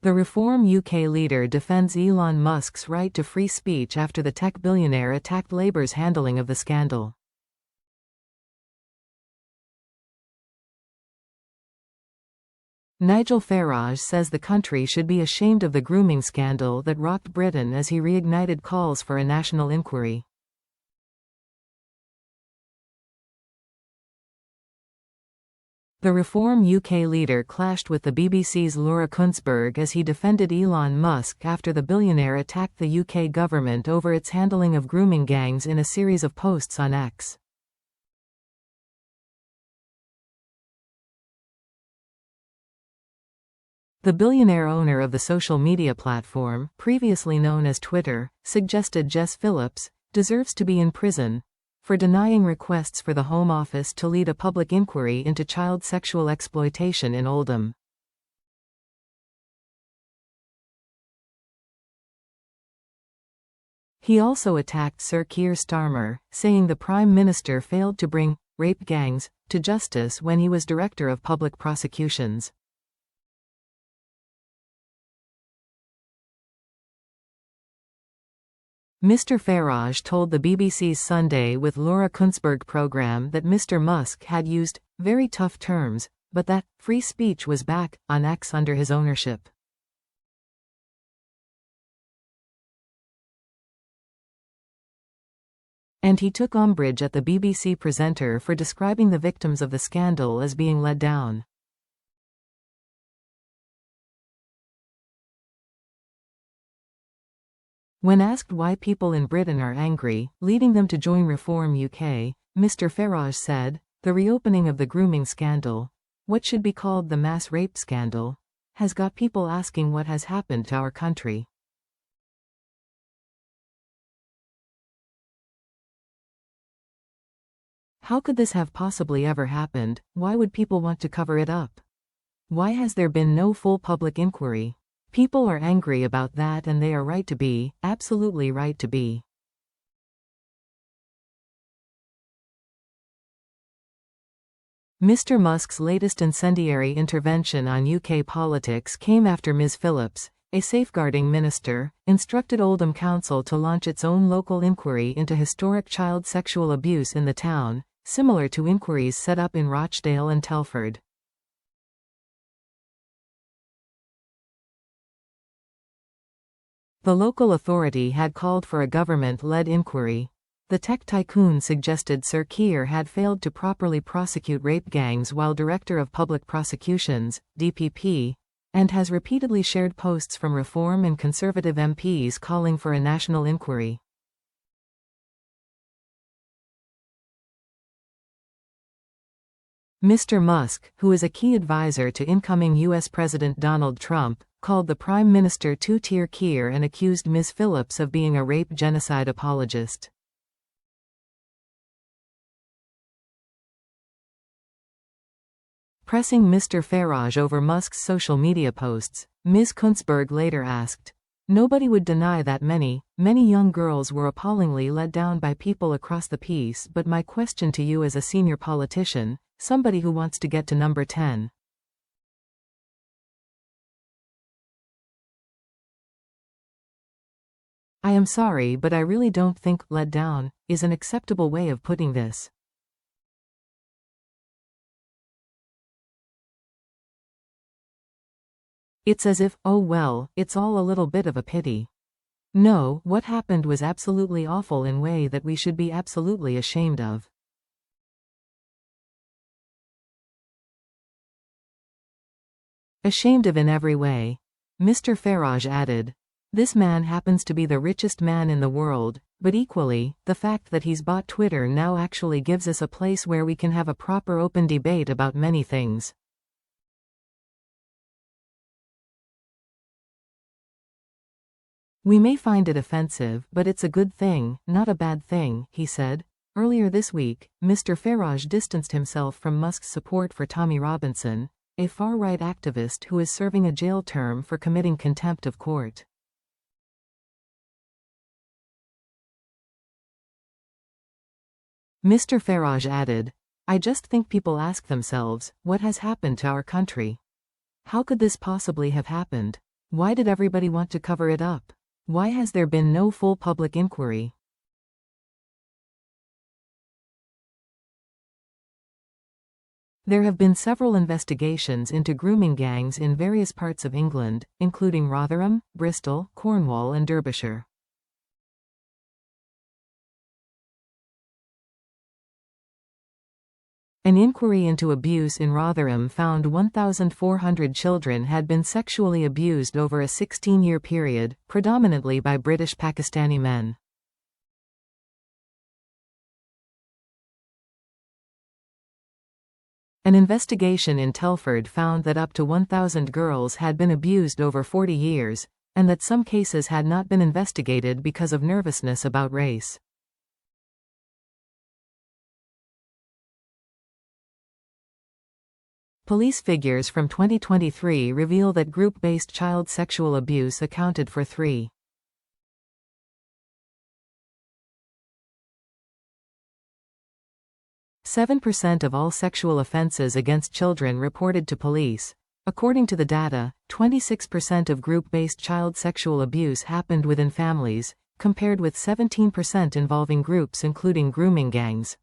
The Reform UK leader defends Elon Musk's right to free speech after the tech billionaire attacked Labour's handling of the scandal. Nigel Farage says the country should be ashamed of the grooming scandal that rocked Britain as he reignited calls for a national inquiry. The Reform UK leader clashed with the BBC's Laura Kuenssberg as he defended Elon Musk after the billionaire attacked the UK government over its handling of grooming gangs in a series of posts on X. The billionaire owner of the social media platform, previously known as Twitter, suggested Jess Phillips deserves to be in prison for denying requests for the Home Office to lead a public inquiry into child sexual exploitation in Oldham. He also attacked Sir Keir Starmer, saying the Prime Minister failed to bring rape gangs to justice when he was Director of Public Prosecutions. Mr. Farage told the BBC's Sunday with Laura Kuenssberg programme that Mr. Musk had used very tough terms, but that free speech was back on X under his ownership. And he took umbrage at the BBC presenter for describing the victims of the scandal as being led down. When asked why people in Britain are angry, leading them to join Reform UK, Mr. Farage said, "The reopening of the grooming scandal, what should be called the mass rape scandal, has got people asking what has happened to our country." How could this have possibly ever happened? Why would people want to cover it up? Why has there been no full public inquiry? People are angry about that and they are right to be, absolutely right to be. Mr. Musk's latest incendiary intervention on UK politics came after Ms. Phillips, a safeguarding minister, instructed Oldham Council to launch its own local inquiry into historic child sexual abuse in the town, similar to inquiries set up in Rochdale and Telford. The local authority had called for a government-led inquiry. The tech tycoon suggested Sir Keir had failed to properly prosecute rape gangs while Director of Public Prosecutions, DPP, and has repeatedly shared posts from Reform and Conservative MPs calling for a national inquiry. Mr. Musk, who is a key advisor to incoming U.S. President Donald Trump, called the Prime Minister two-tier Keir and accused Ms. Phillips of being a rape genocide apologist. Pressing Mr. Farage over Musk's social media posts, Ms. Kuenssberg later asked, "Nobody would deny that many young girls were appallingly let down by people across the piece, but my question to you as a senior politician, somebody who wants to get to number 10. I am sorry, but I really don't think 'let down' is an acceptable way of putting this. It's as if, oh well, it's all a little bit of a pity. No, what happened was absolutely awful in a way that we should be absolutely ashamed of. Ashamed of in every way." Mr. Farage added. "This man happens to be the richest man in the world, but equally, the fact that he's bought Twitter now actually gives us a place where we can have a proper open debate about many things." "We may find it offensive, but it's a good thing, not a bad thing," he said. Earlier this week, Mr. Farage distanced himself from Musk's support for Tommy Robinson, a far-right activist who is serving a jail term for committing contempt of court. Mr. Farage added, "I just think people ask themselves, what has happened to our country? How could this possibly have happened? Why did everybody want to cover it up? Why has there been no full public inquiry? There have been several investigations into grooming gangs in various parts of England, including Rotherham, Bristol, Cornwall and Derbyshire. An inquiry into abuse in Rotherham found 1,400 children had been sexually abused over a 16-year period, predominantly by British Pakistani men. An investigation in Telford found that up to 1,000 girls had been abused over 40 years, and that some cases had not been investigated because of nervousness about race. Police figures from 2023 reveal that group-based child sexual abuse accounted for 7% of all sexual offenses against children reported to police. According to the data, 26% of group-based child sexual abuse happened within families, compared with 17% involving groups including grooming gangs.